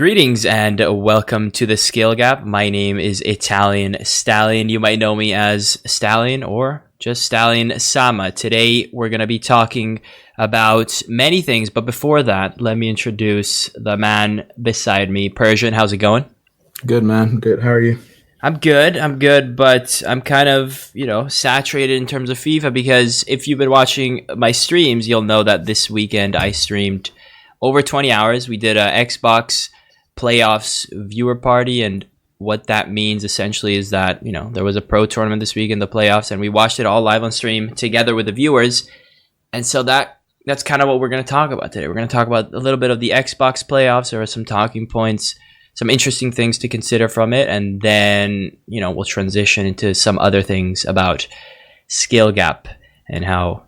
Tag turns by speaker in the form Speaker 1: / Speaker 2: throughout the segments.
Speaker 1: Greetings and welcome to the Skill Gap. My name is Italian Stallion. You might know me as Stallion or just Stallion Sama. Today we're going to be talking about many things, but before that, let me introduce the man beside me. Persian, how's it going?
Speaker 2: Good, man. Good. How are you?
Speaker 1: I'm good, but I'm kind of, saturated in terms of FIFA because if you've been watching my streams, you'll know that this weekend I streamed over 20 hours. We did a Xbox playoffs viewer party, and what that means essentially is that there was a pro tournament this week in the playoffs, and we watched it all live on stream together with the viewers. And so that's kind of what we're going to talk about today. We're going to talk about a little bit of the Xbox playoffs. There are some talking points, some interesting things to consider from it, and then we'll transition into some other things about skill gap and how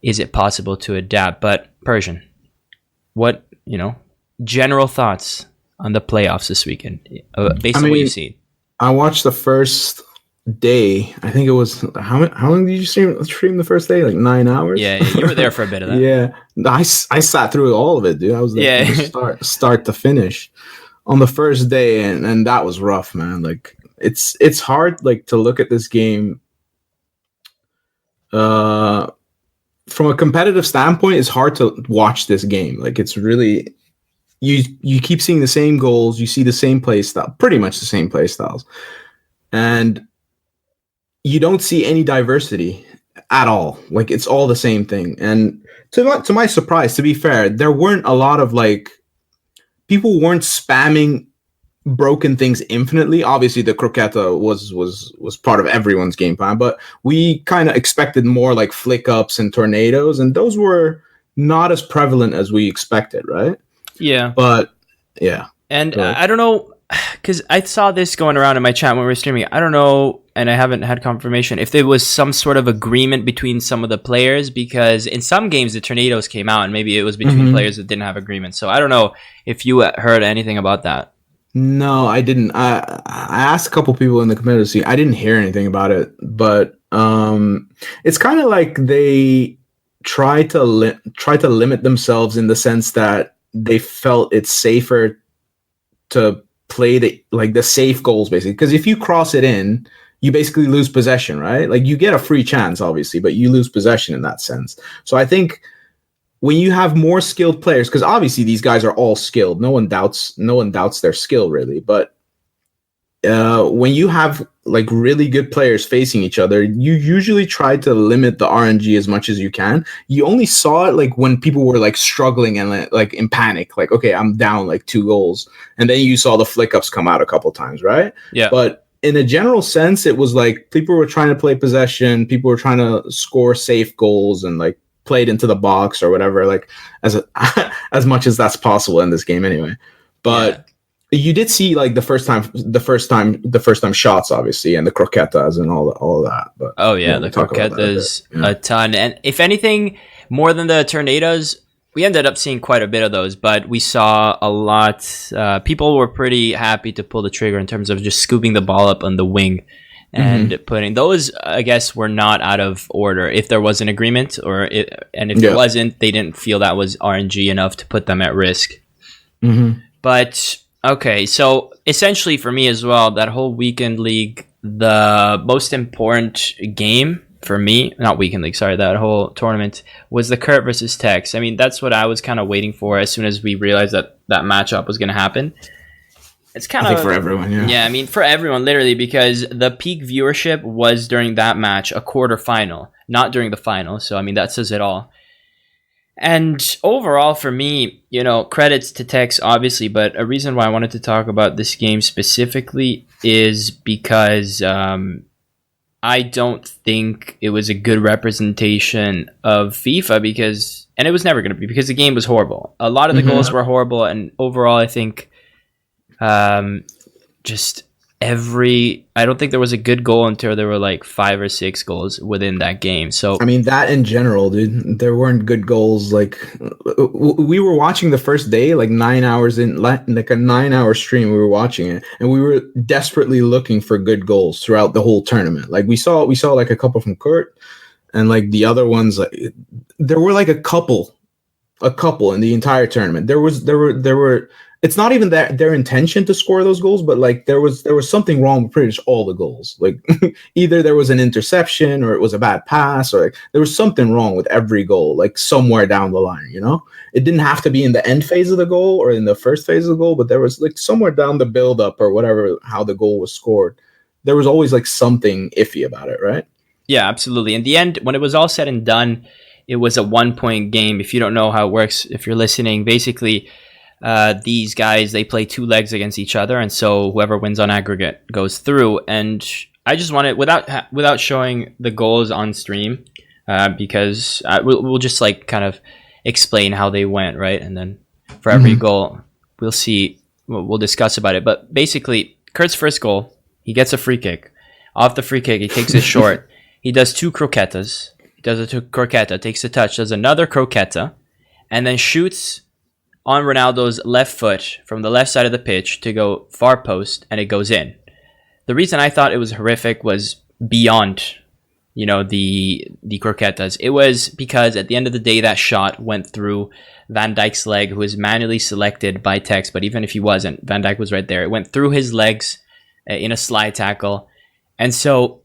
Speaker 1: is it possible to adapt. But Persian, what general thoughts on the playoffs this weekend, based on what you've seen?
Speaker 2: I watched the first day. I think it was how long did you stream the first day? Like 9 hours.
Speaker 1: Yeah, you were there for a bit of that.
Speaker 2: Yeah, I sat through all of it, dude. I was there from start to finish on the first day, and that was rough, man. Like it's hard to look at this game. From a competitive standpoint, it's hard to watch this game. Like it's really. You keep seeing the same goals, you see the same play style, pretty much the same play styles, and you don't see any diversity at all. Like it's all the same thing. And to my surprise, to be fair, there weren't a lot of people weren't spamming broken things infinitely. Obviously, the croqueta was part of everyone's game plan, but we kind of expected more like flick ups and tornadoes, and those were not as prevalent as we expected, right?
Speaker 1: Yeah.
Speaker 2: But, yeah.
Speaker 1: And I don't know, because I saw this going around in my chat when we were streaming. I don't know, and I haven't had confirmation, if there was some sort of agreement between some of the players, because in some games the tornadoes came out, and maybe it was between players that didn't have agreement. So I don't know if you heard anything about that.
Speaker 2: No, I didn't. I asked a couple people in the community. I didn't hear anything about it, but it's kind of like they try to limit themselves in the sense that they felt it's safer to play the safe goals, basically, because if you cross it in, you basically lose possession, right? Like you get a free chance, obviously, but you lose possession in that sense. So I think when you have more skilled players, because obviously these guys are all skilled, no one doubts their skill really, but when you have really good players facing each other, you usually try to limit the RNG as much as you can. You only saw it when people were struggling and in panic, okay, I'm down 2 goals, and then you saw the flick ups come out a couple times, right?
Speaker 1: Yeah.
Speaker 2: But in a general sense, it was people were trying to play possession, people were trying to score safe goals and play it into the box or whatever, as much as that's possible in this game anyway. But yeah. You did see the first time shots, obviously, and the croquetas and all of that. But
Speaker 1: the croquetas a ton, and if anything, more than the tornadoes, we ended up seeing quite a bit of those. But we saw a lot. People were pretty happy to pull the trigger in terms of just scooping the ball up on the wing and putting those. I guess were not out of order. If there was an agreement, if there wasn't, they didn't feel that was RNG enough to put them at risk. But okay, so essentially for me as well, that whole weekend league, the most important game for me, not weekend league, sorry, that whole tournament was the Kurt versus Tekkz. I mean, that's what I was kind of waiting for as soon as we realized that matchup was going to happen. It's kind of
Speaker 2: for everyone, yeah.
Speaker 1: Yeah, I mean, for everyone, literally, because the peak viewership was during that match, a quarterfinal, not during the final. So, I mean, that says it all. And overall, for me, credits to Tekkz, obviously, but a reason why I wanted to talk about this game specifically is because I don't think it was a good representation of FIFA and it was never going to be, because the game was horrible. A lot of the goals were horrible, and overall, I think I don't think there was a good goal until there were 5 or 6 goals within that game. So
Speaker 2: I mean, that in general, dude, there weren't good goals. We were watching the first day, 9 hours in, a 9-hour stream. We were watching it, and we were desperately looking for good goals throughout the whole tournament. We saw a couple from Kurt, and the other ones, there were a couple in the entire tournament. There were it's not even that their intention to score those goals, but like there was something wrong with pretty much all the goals. Like either there was an interception or it was a bad pass, or like there was something wrong with every goal, like somewhere down the line, you know? It didn't have to be in the end phase of the goal or in the first phase of the goal, but there was like somewhere down the build up or whatever, how the goal was scored. There was always like something iffy about it, right?
Speaker 1: Yeah, absolutely. In the end, when it was all said and done, it was a 1-point game. If you don't know how it works, if you're listening, basically these guys, they play 2 legs against each other, and so whoever wins on aggregate goes through. And I just wanted, without showing the goals on stream, because we'll just like kind of explain how they went, right? And then for every goal, we'll discuss about it. But basically, Kurt's first goal, he gets a free kick. Off the free kick, he takes it short. He does 2 croquetas. He does a croqueta, takes a touch, does another croqueta, and then shoots on Ronaldo's left foot from the left side of the pitch to go far post, and it goes in. The reason I thought it was horrific was beyond, the croquetas. It was because at the end of the day, that shot went through Van Dijk's leg, who was manually selected by Tekkz, but even if he wasn't, Van Dijk was right there. It went through his legs in a slide tackle. And so,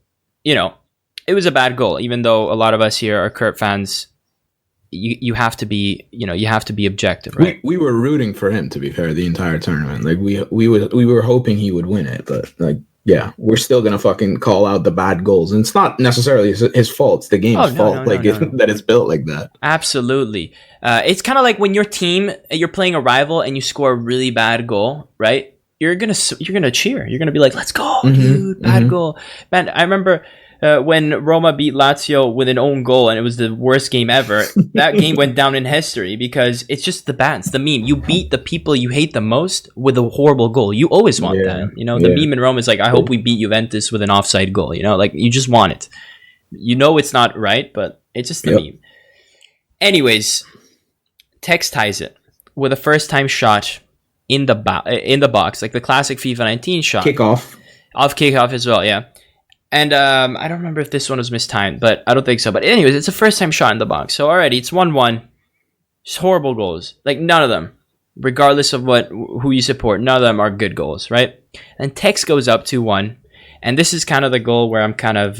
Speaker 1: it was a bad goal, even though a lot of us here are Kurt fans. You have to be, you have to be objective, right?
Speaker 2: We were rooting for him, to be fair, the entire tournament. Like we were hoping he would win it, but like, yeah, we're still gonna fucking call out the bad goals, and it's not necessarily his fault; it's the game's fault, that it's built like that.
Speaker 1: Absolutely, it's kind of like when you're playing a rival and you score a really bad goal, right? You're gonna cheer. You're gonna be like, "Let's go, dude! Bad goal, man!" I remember. When Roma beat Lazio with an own goal and it was the worst game ever, that game went down in history because it's just the meme. You beat the people you hate the most with a horrible goal. You always want that. The meme in Rome is like, I hope we beat Juventus with an offside goal. Like you just want it. It's not right, but it's just the meme. Anyways, Tekkz ties it with a first time shot in the box, like the classic FIFA 19 shot. Kickoff as well, yeah. And I don't remember if this one was mistimed, but I don't think so. But anyways, it's a first-time shot in the box. So already, it's 1-1. Just horrible goals. Like, none of them, regardless of who you support, none of them are good goals, right? And Tekkz goes up 2-1. And this is kind of the goal where I'm kind of,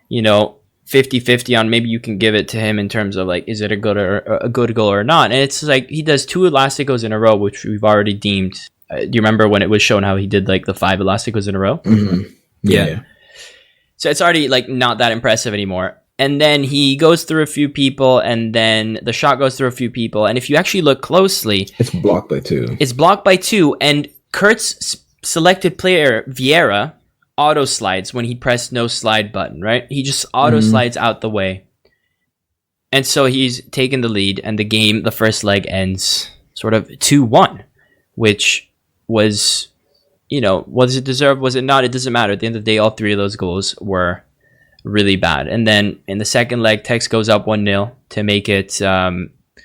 Speaker 1: 50-50 on maybe you can give it to him in terms of, like, is it a good goal or not? And it's like he does 2 Elasticos in a row, which we've already deemed. Do you remember when it was shown how he did, like, the 5 Elasticos in a row?
Speaker 2: Mm-hmm. Yeah.
Speaker 1: So it's already like not that impressive anymore. And then he goes through a few people, and then the shot goes through a few people. And if you actually look closely,
Speaker 2: it's blocked by 2.
Speaker 1: And Kurt's selected player, Vieira, auto slides when he pressed no slide button, right? He just auto slides out the way. And so he's taken the lead, and the first leg ends sort of 2-1, which was... was it deserved? Was it not? It doesn't matter. At the end of the day, all 3 of those goals were really bad. And then in the second leg, Tekkz goes up 1-0 to make it 3-1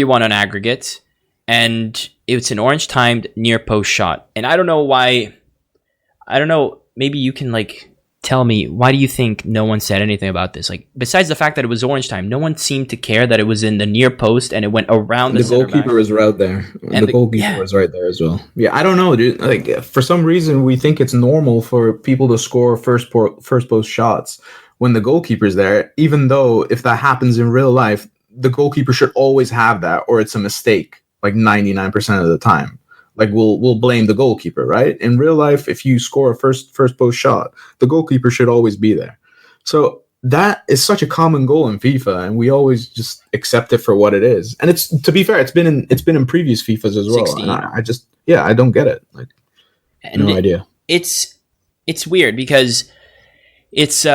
Speaker 1: on aggregate. And it's an orange timed near post shot. And I don't know why. I don't know. Maybe you can tell me, why do you think no one said anything about this? Like, besides the fact that it was orange time, no one seemed to care that it was in the near post and it went around the
Speaker 2: goalkeeper was right there. And the goalkeeper was right there as well. Yeah, I don't know, dude. Like, for some reason, we think it's normal for people to score first post shots when the goalkeeper's there, even though if that happens in real life, the goalkeeper should always have that, or it's a mistake, like 99% of the time. Like we'll blame the goalkeeper, right? In real life, if you score a first post shot, the goalkeeper should always be there. So that is such a common goal in FIFA, and we always just accept it for what it is. And it's, to be fair, it's been in previous FIFAs as well.
Speaker 1: 16.
Speaker 2: And I don't get it. Like, no idea.
Speaker 1: It's weird because it's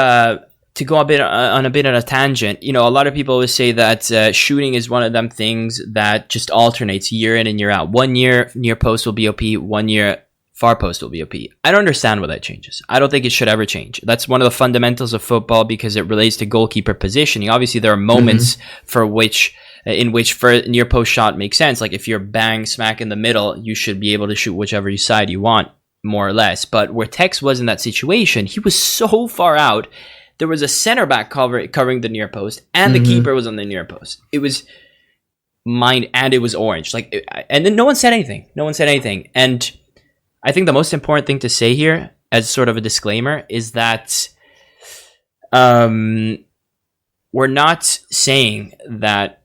Speaker 1: to go a bit on a tangent, a lot of people always say that shooting is one of them things that just alternates year in and year out. 1 year near post will be OP, 1 year far post will be OP. I don't understand why that changes. I don't think it should ever change. That's one of the fundamentals of football because it relates to goalkeeper positioning. Obviously, there are moments in which near post shot makes sense. Like if you're bang smack in the middle, you should be able to shoot whichever side you want, more or less. But where Tekkz was in that situation, he was so far out. There was a center back covering the near post, and the keeper was on the near post. It mind, and it was orange. And then no one said anything. No one said anything. And I think the most important thing to say here, as sort of a disclaimer, is that we're not saying that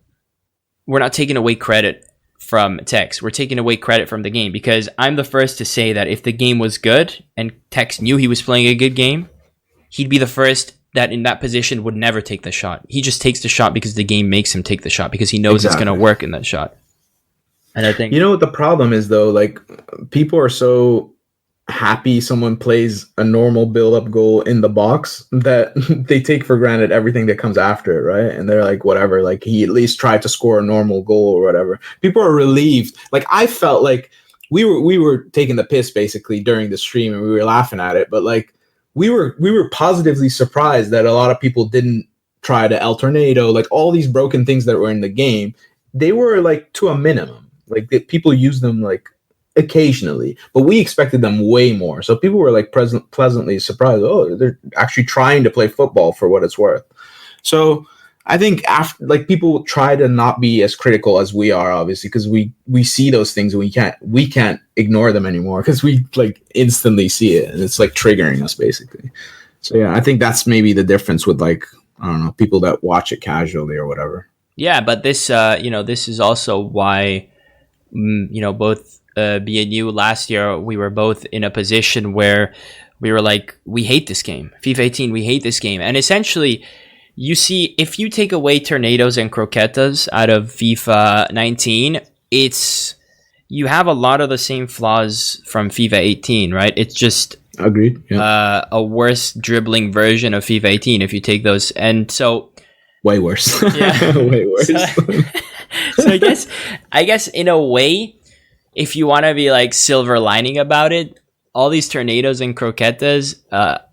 Speaker 1: we're not taking away credit from Tekkz. We're taking away credit from the game, because I'm the first to say that if the game was good and Tekkz knew he was playing a good game, he'd be the first that in that position would never take the shot. He just takes the shot because the game makes him take the shot, because he knows it's going to work in that shot. And I think,
Speaker 2: you know what the problem is though, like people are so happy someone plays a normal build-up goal in the box that they take for granted everything that comes after it, right? And they're like, whatever, like he at least tried to score a normal goal or whatever. People are relieved. Like I felt like we were taking the piss basically during the stream, and we were laughing at it, but like we were positively surprised that a lot of people didn't try to El Tornado, like all these broken things that were in the game. They were like to a minimum. Like people use them like occasionally, but we expected them way more. So people were like pleasantly surprised. Oh, they're actually trying to play football for what it's worth. So I think after, like, people try to not be as critical as we are, obviously, because we see those things and we can't ignore them anymore, because we like instantly see it and it's like triggering us basically. So yeah, I think that's maybe the difference with, like, I don't know, people that watch it casually or whatever.
Speaker 1: Yeah, but this this is also why both B and you last year, we were both in a position where we were like, we hate this game. FIFA 18, we hate this game. And essentially, you see, if you take away tornadoes and croquetas out of FIFA 19, you have a lot of the same flaws from FIFA 18, right? It's just
Speaker 2: agreed. Yeah.
Speaker 1: A worse dribbling version of FIFA 18 if you take those. And so
Speaker 2: way worse.
Speaker 1: Yeah.
Speaker 2: Way worse.
Speaker 1: So I guess in a way, if you want to be like silver lining about it, all these tornadoes and croquetas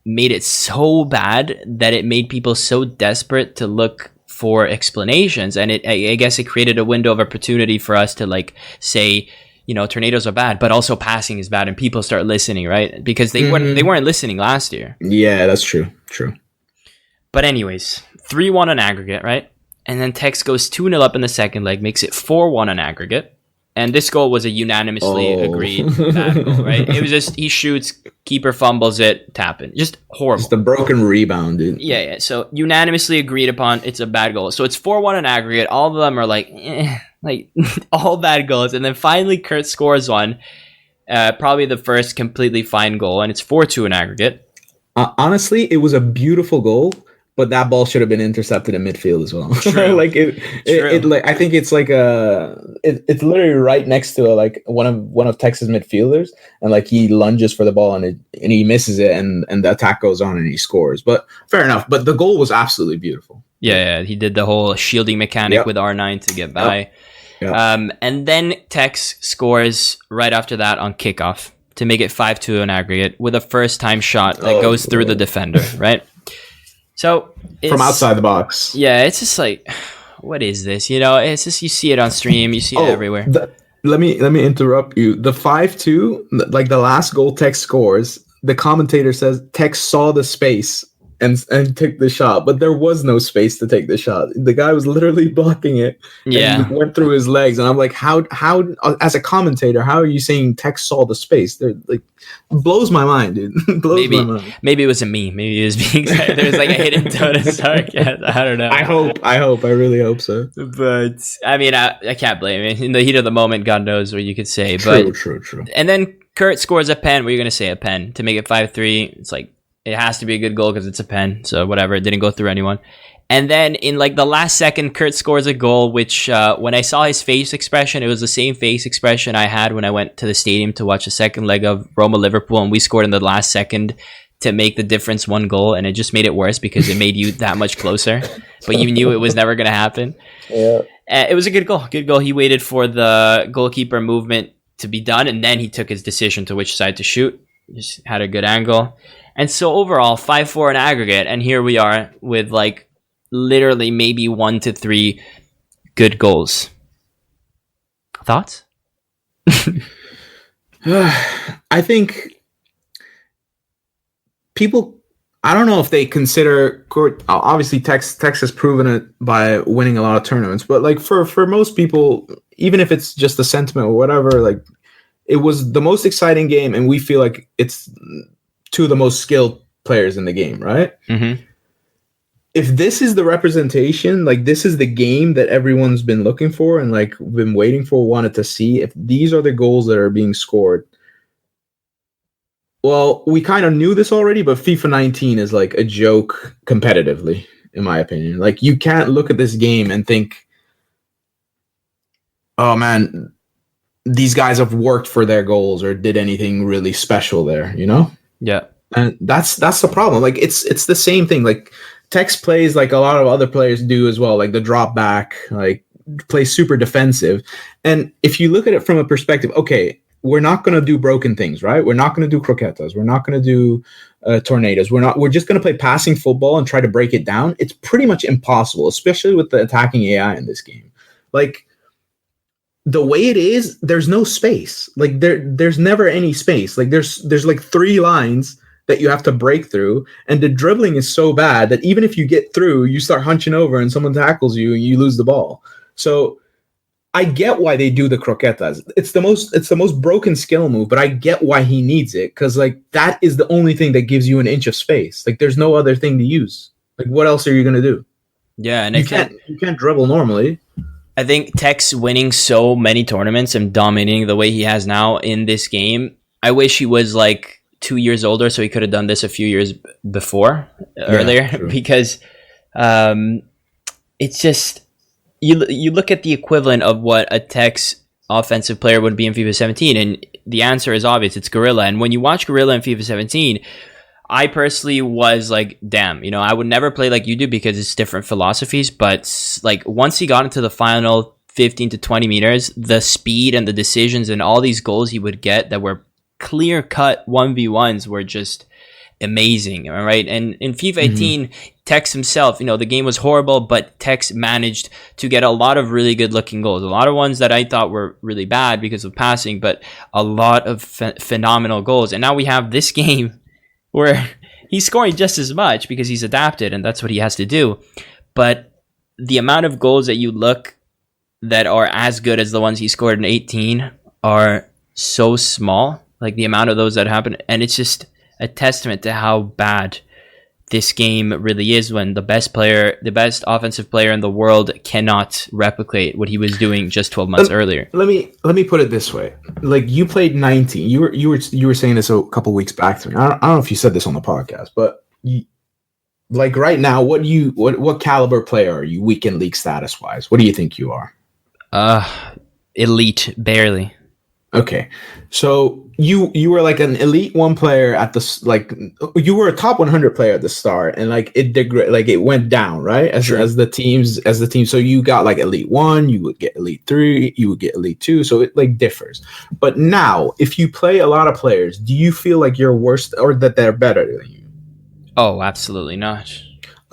Speaker 1: made it so bad that it made people so desperate to look for explanations. And I guess it created a window of opportunity for us to like say, tornadoes are bad, but also passing is bad, and people start listening, right? Because they weren't listening last year.
Speaker 2: Yeah, that's true. True.
Speaker 1: But anyways, 3-1 on aggregate, right? And then Tekkz goes 2-0 up in the second leg, makes it 4-1 on aggregate. And this goal was a unanimously agreed bad goal, right? It was just, he shoots, keeper fumbles it, tap in. Just horrible. Just
Speaker 2: a broken rebound, dude.
Speaker 1: Yeah. So unanimously agreed upon, it's a bad goal. So it's 4-1 on aggregate. All of them are like all bad goals. And then finally Kurt scores one, probably the first completely fine goal, and it's 4-2 in aggregate.
Speaker 2: Honestly, it was a beautiful goal, but that ball should have been intercepted in midfield as well.
Speaker 1: True.
Speaker 2: I think it's like it's literally right next to one of Texas midfielders, and like he lunges for the ball and he misses it, and the attack goes on and he scores. But fair enough. But the goal was absolutely beautiful.
Speaker 1: Yeah, he did the whole shielding mechanic with R9 to get by. Yep. And then Tekkz scores right after that on kickoff to make it 5-2 in aggregate with a first time shot that goes through the defender, right? So
Speaker 2: from outside the box.
Speaker 1: Yeah, it's just like, what is this? It's just, you see it on stream, you see it everywhere.
Speaker 2: Let me interrupt you. The 5-2, like the last goal Tekkz scores, the commentator says Tekkz saw the space and took the shot, but there was no space to take the shot. The guy was literally blocking it.
Speaker 1: Yeah,
Speaker 2: and went through his legs, and I'm like, how? As a commentator, how are you saying Tekkz saw the space? They're like, blows my mind, dude. My mind.
Speaker 1: Maybe it wasn't me. Maybe it was being there was like a hidden tone of sarcasm. I don't know.
Speaker 2: I hope. I really hope so.
Speaker 1: But I mean, I can't blame him. In the heat of the moment, God knows what you could say. True. And then Kurt scores a pen. What are you gonna say? A pen to make it 5-3. It's like, it has to be a good goal because it's a pen. So whatever, it didn't go through anyone. And then in like the last second, Kurt scores a goal, which when I saw his face expression, it was the same face expression I had when I went to the stadium to watch the second leg of Roma-Liverpool, and we scored in the last second to make the difference one goal, and it just made it worse because it made you that much closer. But you knew it was never going to happen.
Speaker 2: Yeah,
Speaker 1: it was a good goal. Good goal. He waited for the goalkeeper movement to be done, and then he took his decision to which side to shoot. Just had a good angle. And so overall, 5-4 in aggregate, and here we are with like literally maybe 1 to 3 good goals. Thoughts?
Speaker 2: I think people, I don't know if they consider obviously Tekkz has proven it by winning a lot of tournaments, but like for most people, even if it's just a sentiment or whatever, like it was the most exciting game, and we feel like it's two of the most skilled players in the game, right?
Speaker 1: Mm-hmm.
Speaker 2: If this is the representation, like this is the game that everyone's been looking for and like been waiting for, wanted to see, if these are the goals that are being scored, well, we kind of knew this already, but FIFA 19 is like a joke competitively, in my opinion. Like you can't look at this game and think, oh man, these guys have worked for their goals or did anything really special there, you know?
Speaker 1: Yeah.
Speaker 2: And that's the problem. Like it's the same thing. Like Tekkz plays like a lot of other players do as well, like the drop back, like play super defensive. And if you look at it from a perspective, okay, we're not going to do broken things, right? We're not going to do croquetas. We're not going to do tornadoes. We're just going to play passing football and try to break it down. It's pretty much impossible, especially with the attacking AI in this game. Like the way it is, there's no space. Like there's never any space. Like there's like 3 lines that you have to break through, and the dribbling is so bad that even if you get through, you start hunching over and someone tackles you and you lose the ball. So I get why they do the croquetas. It's the most broken skill move, but I get why he needs it, because like that is the only thing that gives you an inch of space. Like there's no other thing to use. Like what else are you gonna do?
Speaker 1: Yeah, and
Speaker 2: you can't dribble normally.
Speaker 1: I think Tekkz winning so many tournaments and dominating the way he has now in this game, I wish he was like 2 years older, so he could have done this a few years earlier, because it's just you look at the equivalent of what a Tekkz offensive player would be in FIFA 17, and the answer is obvious. It's Gorilla. And when you watch Gorilla in FIFA 17, I personally was like, damn, you know, I would never play like you do because it's different philosophies. But like once he got into the final 15 to 20 meters, the speed and the decisions and all these goals he would get that were clear-cut 1v1s were just amazing, right? And in FIFA 18, Tekkz himself, you know, the game was horrible, but Tekkz managed to get a lot of really good-looking goals. A lot of ones that I thought were really bad because of passing, but a lot of phenomenal goals. And now we have this game where he's scoring just as much because he's adapted, and that's what he has to do. But the amount of goals that you look that are as good as the ones he scored in 18 are so small. Like the amount of those that happen, and it's just a testament to how bad this game really is when the best offensive player in the world cannot replicate what he was doing just 12 months earlier.
Speaker 2: Let me put it this way. Like you played 19. You were saying this a couple weeks back to me. I don't know if you said this on the podcast, but like right now, what caliber player are you weekend league status wise? What do you think you are?
Speaker 1: Elite, barely.
Speaker 2: Okay, so you were like an elite 1 player at the like you were a top 100 player at the start, and like it went down, right? As the teams. So you got like elite 1, you would get elite 3, you would get elite 2. So it like differs. But now, if you play a lot of players, do you feel like you're worse or that they're better than you?
Speaker 1: Oh, absolutely not.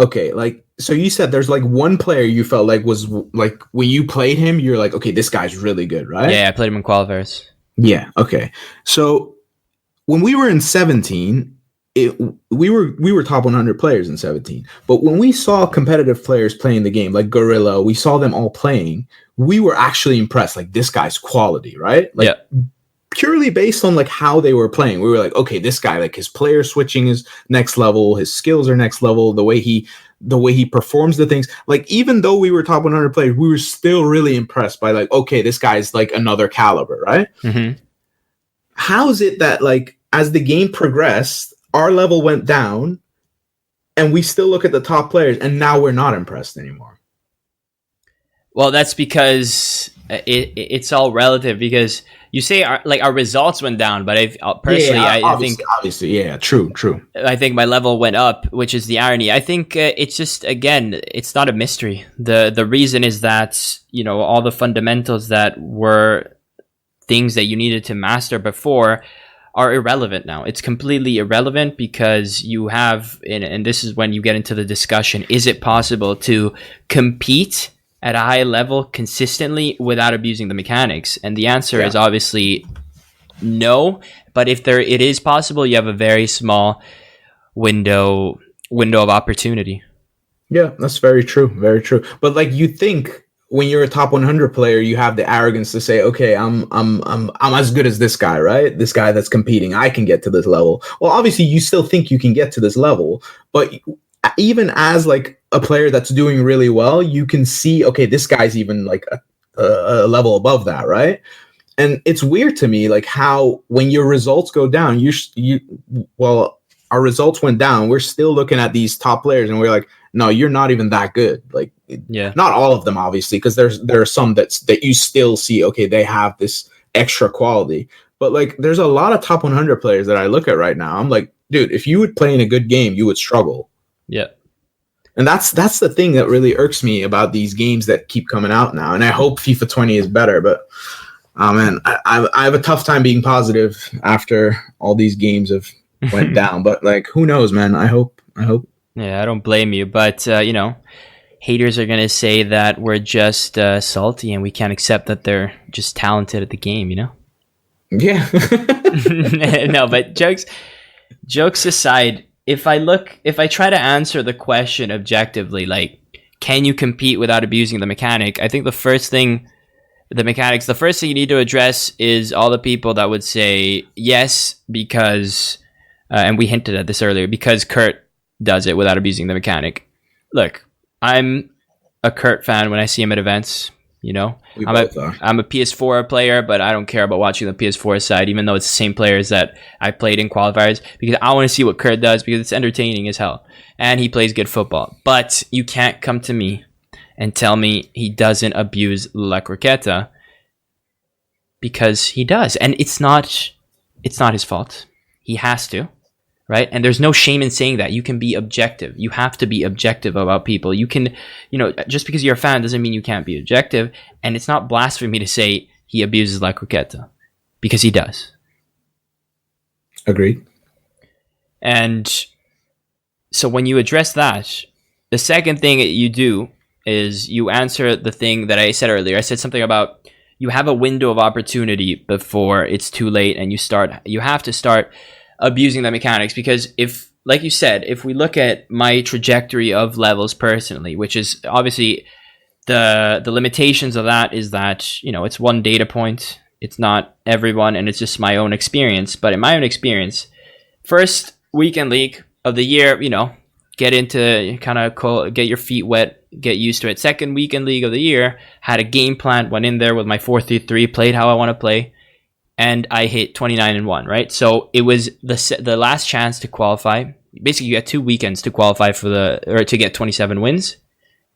Speaker 2: Okay, like so you said there's like 1 player you felt like was like when you played him, you're like, okay, this guy's really good, right?
Speaker 1: Yeah, I played him in qualifiers.
Speaker 2: Yeah. Okay. So when we were in 17, we were top 100 players in 17. But when we saw competitive players playing the game, like Gorilla, we saw them all playing. We were actually impressed. Like this guy's quality, right? Like purely based on like how they were playing, we were like, okay, this guy, like his player switching is next level, his skills are next level, the way he performs the things. Like even though we were top 100 players, we were still really impressed by like, okay, this guy's like another caliber, right?
Speaker 1: Mm-hmm.
Speaker 2: How is it that like as the game progressed, our level went down, and we still look at the top players, and now we're not impressed anymore?
Speaker 1: Well, that's because it's all relative, because you say our results went down, but I think
Speaker 2: obviously, yeah, true.
Speaker 1: I think my level went up, which is the irony. I think it's just, again, it's not a mystery. The reason is that, you know, all the fundamentals that were things that you needed to master before are irrelevant now. It's completely irrelevant because you have, and this is when you get into the discussion, is it possible to compete at a high level consistently without abusing the mechanics? And the answer is obviously no. But if it is possible, you have a very small window window of opportunity.
Speaker 2: Yeah, that's very true. Very true. But like, you think when you're a top 100 player, you have the arrogance to say, okay, I'm as good as this guy, right? This guy that's competing, I can get to this level. Well, obviously you still think you can get to this level, but even as like a player that's doing really well, you can see, okay, this guy's even like a level above that, right? And it's weird to me, like how when your results go down, well, our results went down. We're still looking at these top players, and we're like, no, you're not even that good. Like,
Speaker 1: yeah,
Speaker 2: not all of them, obviously, because there are some that you still see, okay, they have this extra quality. But like, there's a lot of top 100 players that I look at right now. I'm like, dude, if you would play in a good game, you would struggle.
Speaker 1: Yeah.
Speaker 2: And that's the thing that really irks me about these games that keep coming out now. And I hope FIFA 20 is better, but oh man, I have a tough time being positive after all these games have went down. But like, who knows, man? I hope.
Speaker 1: Yeah, I don't blame you, but haters are gonna say that we're just salty and we can't accept that they're just talented at the game.
Speaker 2: Yeah.
Speaker 1: No, but jokes aside, if I try to answer the question objectively, like, can you compete without abusing the mechanic? I think the first thing you need to address is all the people that would say yes because, and we hinted at this earlier, because Kurt does it without abusing the mechanic. Look, I'm a Kurt fan when I see him at events. I'm a PS4 player, but I don't care about watching the PS4 side, even though it's the same players that I played in qualifiers, because I want to see what Kurt does, because it's entertaining as hell. And he plays good football. But you can't come to me and tell me he doesn't abuse La Croqueta, because he does. And it's not his fault. He has to. Right? And there's no shame in saying that. You can be objective. You have to be objective about people. You can, just because you're a fan doesn't mean you can't be objective. And it's not blasphemy to say he abuses La Croqueta, because he does.
Speaker 2: Agreed.
Speaker 1: And so when you address that, the second thing that you do is you answer the thing that I said earlier. I said something about you have a window of opportunity before it's too late, and you have to start abusing the mechanics, because if, like you said, if we look at my trajectory of levels personally, which is obviously the limitations of that is that, it's one data point, it's not everyone, and it's just my own experience. But in my own experience, first weekend league of the year, get into get your feet wet, get used to it. Second weekend league of the year, had a game plan, went in there with my 4-3-3, played how I want to play, and I hit 29-1, right? So it was the last chance to qualify. Basically, you had 2 weekends to qualify to get 27 wins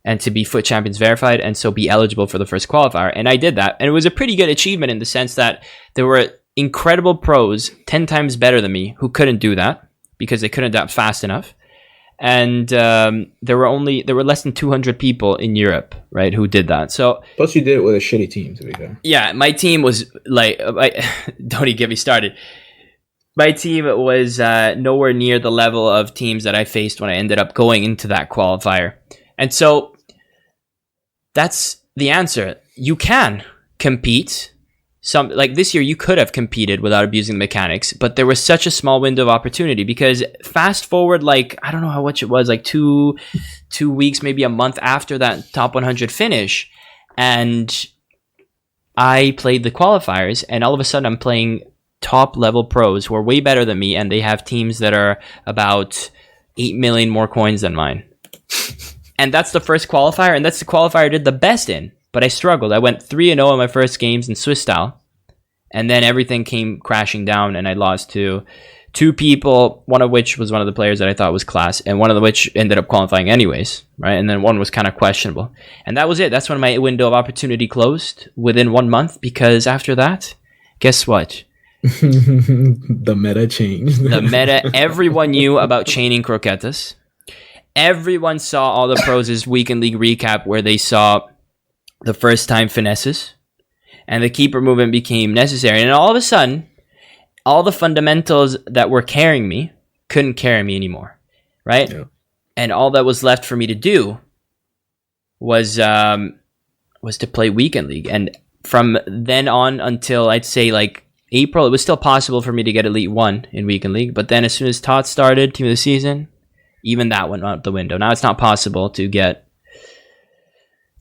Speaker 1: and to be FUT Champions verified, and so be eligible for the first qualifier. And I did that, and it was a pretty good achievement in the sense that there were incredible pros 10 times better than me who couldn't do that because they couldn't adapt fast enough. And there were less than 200 people in Europe, right, who did that. So
Speaker 2: plus you did it with a shitty team, to be fair.
Speaker 1: Yeah, my team was like, don't even get me started. My team was nowhere near the level of teams that I faced when I ended up going into that qualifier. And so that's the answer. You can compete. Like this year, you could have competed without abusing the mechanics, but there was such a small window of opportunity, because fast forward, like, I don't know how much it was, like two weeks, maybe a month after that top 100 finish, and I played the qualifiers, and all of a sudden I'm playing top level pros who are way better than me, and they have teams that are about 8 million more coins than mine. And that's the first qualifier, and that's the qualifier I did the best in. But I struggled. I went 3-0 in my first games in Swiss style. And then everything came crashing down, and I lost to 2 people, one of which was one of the players that I thought was class, and one of which ended up qualifying anyways, right? And then one was kind of questionable. And that was it. That's when my window of opportunity closed within 1 month, because after that, guess what?
Speaker 2: The meta changed.
Speaker 1: The meta, everyone knew about chaining croquetas. Everyone saw all the pros' weekend league recap where they saw the first time finesses, and the keeper movement became necessary. And all of a sudden, all the fundamentals that were carrying me couldn't carry me anymore, right? Yeah. And all that was left for me to do was to play weekend league. And from then on until I'd say like April, it was still possible for me to get Elite 1 in weekend league. But then as soon as TOTS started, Team of the Season, Even that went out the window. Now it's not possible to get.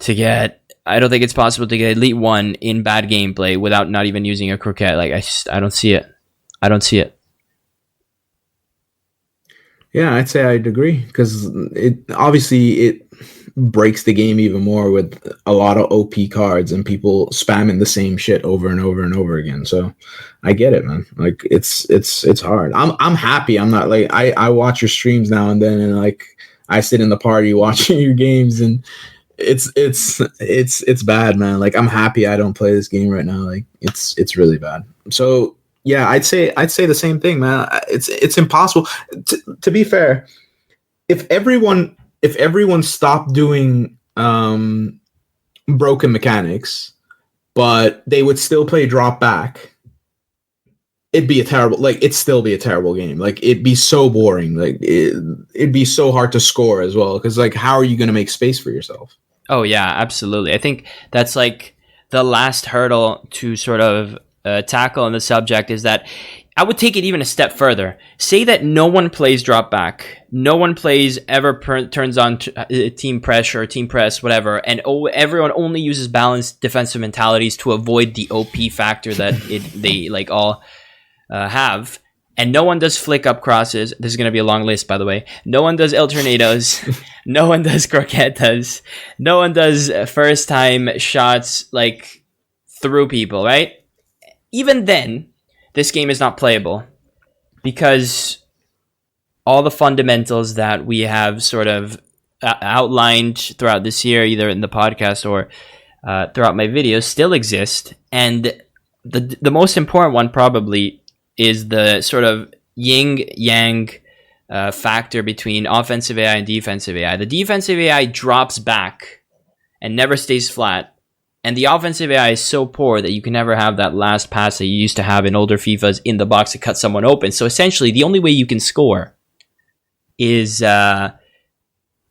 Speaker 1: I don't think it's possible to get Elite 1 in bad gameplay without not even using a croquette. Like, I don't see it. I don't see it.
Speaker 2: Yeah, I'd say I'd agree because it breaks the game even more with a lot of OP cards and people spamming the same shit over and over and over again. So I get it, man. Like it's hard. I'm happy. I'm not like I watch your streams now and then, and like I sit in the party watching your games, and it's bad, man. Like I'm happy I don't play this game right now. Like it's really bad. So yeah, I'd say the same thing, man. It's impossible. To be fair, if everyone stopped doing broken mechanics, but they would still play drop back, it'd still be a terrible game. Like it'd be so boring. Like it'd be so hard to score as well. Because like, how are you going to make space for yourself?
Speaker 1: Oh yeah, absolutely. I think that's like the last hurdle to sort of tackle on the subject is that I would take it even a step further. Say that no one plays drop back, no one plays turns on team pressure, team press, whatever, and everyone only uses balanced defensive mentalities to avoid the OP factor that they like all have. And no one does flick up crosses. This is going to be a long list, by the way. No one does El Tornadoes. No one does croquetas. No one does first time shots like through people, right? Even then, this game is not playable because all the fundamentals that we have sort of outlined throughout this year, either in the podcast or throughout my videos, still exist. And the most important one probably is the sort of yin-yang factor between offensive AI and defensive AI. The defensive AI drops back and never stays flat. And the offensive AI is so poor that you can never have that last pass that you used to have in older FIFAs in the box to cut someone open. So essentially, the only way you can score is to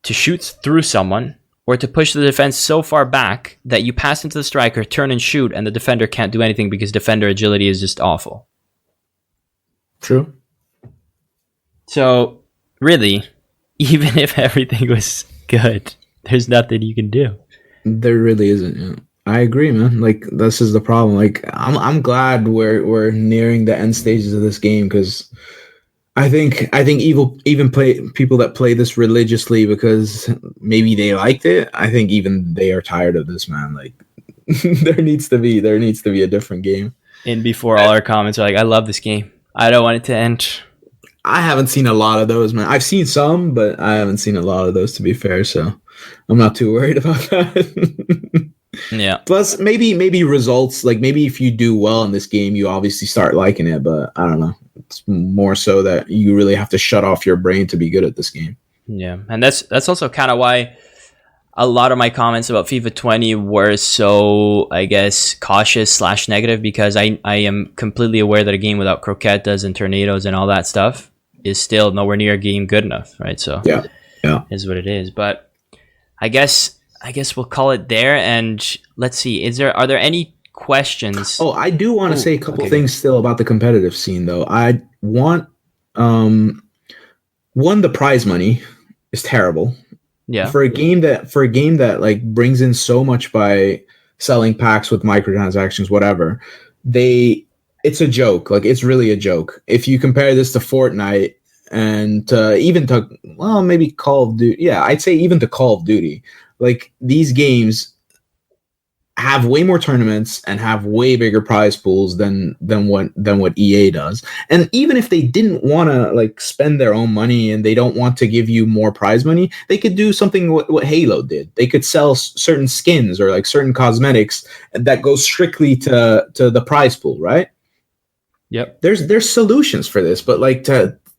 Speaker 1: shoot through someone or to push the defense so far back that you pass into the striker, turn and shoot, and the defender can't do anything because defender agility is just awful.
Speaker 2: True.
Speaker 1: So, really, even if everything was good, there's nothing you can do.
Speaker 2: There really isn't. Yeah. I agree, man. Like this is the problem. Like I'm glad we're nearing the end stages of this game because I think even people that play this religiously because maybe they liked it. I think even they are tired of this, man. Like there needs to be a different game.
Speaker 1: And before all our comments are like, I love this game. I don't want it to end.
Speaker 2: I haven't seen a lot of those, man. I've seen some, but I haven't seen a lot of those, to be fair. So I'm not too worried about that.
Speaker 1: Yeah.
Speaker 2: Plus, maybe results. Like maybe if you do well in this game, you obviously start liking it. But I don't know. It's more so that you really have to shut off your brain to be good at this game.
Speaker 1: Yeah, and that's also kind of why a lot of my comments about FIFA 20 were so, I guess, cautious / negative, because I am completely aware that a game without croquetas and tornadoes and all that stuff is still nowhere near a game good enough, right? So
Speaker 2: yeah,
Speaker 1: is what it is. But I guess we'll call it there, and let's see. Are there any questions?
Speaker 2: Oh, I do want to say a couple things still about the competitive scene, though. I want one, the prize money is terrible.
Speaker 1: Yeah.
Speaker 2: For a game that like brings in so much by selling packs with microtransactions, whatever, it's a joke. Like it's really a joke. If you compare this to Fortnite and maybe Call of Duty. Yeah, I'd say even to Call of Duty. Like these games have way more tournaments and have way bigger prize pools than what EA does. And even if they didn't want to like spend their own money and they don't want to give you more prize money, they could do something what Halo did. They could sell certain skins or like certain cosmetics that go strictly to the prize pool, right?
Speaker 1: Yep.
Speaker 2: There's solutions for this, but like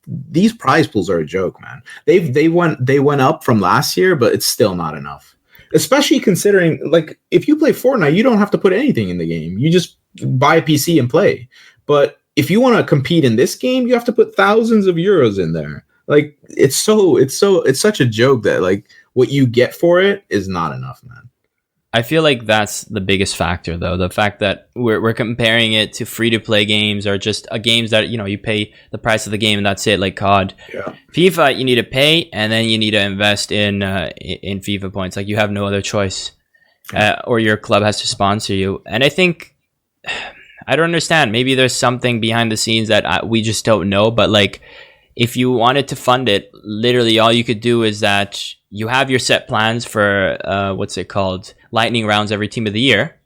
Speaker 2: these prize pools are a joke, man. They went up from last year, but it's still not enough. Especially considering, like, if you play Fortnite, you don't have to put anything in the game. You just buy a PC and play. But if you want to compete in this game, you have to put thousands of euros in there. Like, it's such a joke that, like, what you get for it is not enough, man.
Speaker 1: I feel like that's the biggest factor, though. The fact that we're comparing it to free-to-play games or just games that, you pay the price of the game and that's it, like COD.
Speaker 2: Yeah.
Speaker 1: FIFA, you need to pay, and then you need to invest in FIFA points. Like, you have no other choice. Or your club has to sponsor you. And I think... I don't understand. Maybe there's something behind the scenes that we just don't know. But, like, if you wanted to fund it, literally all you could do is that you have your set plans for, what's it called? Lightning rounds every team of the year.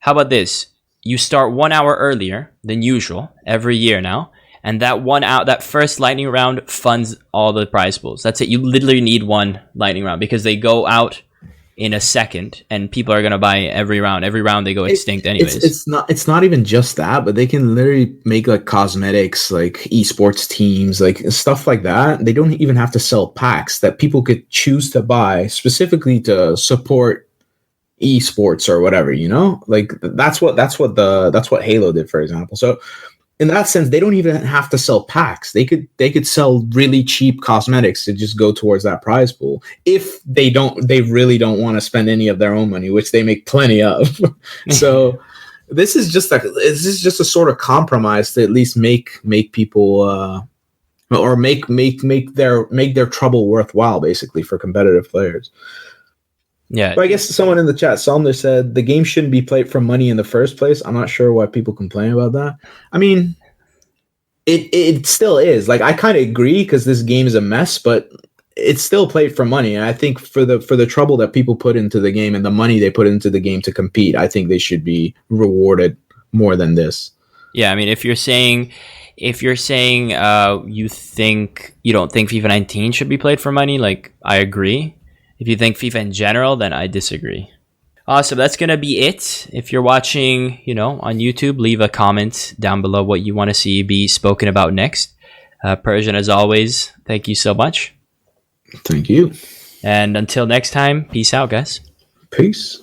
Speaker 1: How about this? You start 1 hour earlier than usual every year now, and that first lightning round funds all the prize pools. That's it. You literally need one lightning round because they go out in a second, and people are gonna buy every round. Every round they go extinct anyways.
Speaker 2: It's not even just that, but they can literally make like cosmetics, like esports teams, like stuff like that. They don't even have to sell packs that people could choose to buy specifically to support esports or whatever, like that's what Halo did, for example. So in that sense, they don't even have to sell packs. They could sell really cheap cosmetics to just go towards that prize pool if they really don't want to spend any of their own money, which they make plenty of. So this is just a sort of compromise to at least make people or make their trouble worthwhile, basically, for competitive players.
Speaker 1: Yeah.
Speaker 2: But I guess someone in the chat, Salmer, said the game shouldn't be played for money in the first place. I'm not sure why people complain about that. I mean, it still is. Like, I kind of agree because this game is a mess, but it's still played for money. And I think for the trouble that people put into the game and the money they put into the game to compete, I think they should be rewarded more than this.
Speaker 1: Yeah, I mean, if you're saying you don't think FIFA 19 should be played for money, like, I agree. If you think FIFA in general, then I disagree. Awesome. That's going to be it. If you're watching, on YouTube, leave a comment down below what you want to see be spoken about next. Persian, as always, thank you so much.
Speaker 2: Thank you.
Speaker 1: And until next time, peace out, guys.
Speaker 2: Peace.